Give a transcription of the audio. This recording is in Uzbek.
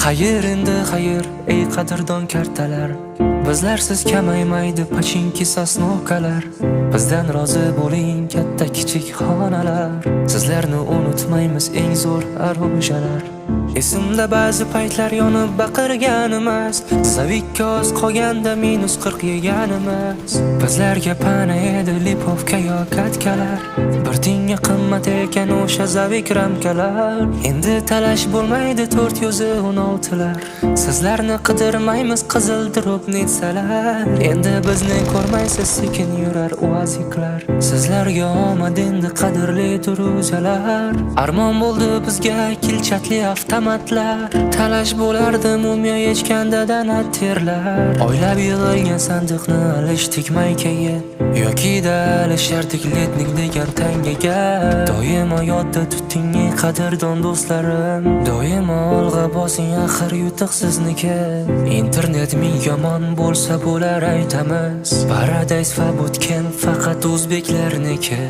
Xayr endi xayr, ey qadrdon kartalar. Bizlarsiz kamaymaydi pachinki sosnovkalar. Bizdan rozi bo'ling katta kichik xonalar. Sizlarni unutmaymiz eng zo'r arojalar. Esimda ba'zi paytlar yonib baqirganimiz, Savikka oz qolganda -40 yeganimiz. Bizlarga pana edi lipovka yo katkalar. Bir tinga qimmat ekan o'sha Zavik ramkalar. Endi talash bo'lmaydi 416lar. Sizlarni qidirmaymiz qizil drop netsalar. Endi bizni ko'rmaysiz sekin yurar uaziklar. Sizlarga omad endi qadrli duruzalar. Armon bo'ldi bizga kilchatli avtomatlar. Talash bo'lardi mumyo yechganda danat terlar. Oylab yig'ilgan sandiqni alishdik maykaga, yoki alishardik letnik degan tangaga. Doimo yodda tuting ey qadrdon do'stlarim. Doimo olg'a bosing axir yutuq sizniki. Internet ming yomon bo'lsa bo'lar aytamiz. Paradise va Bootcamp faqat o'zbeklarniki.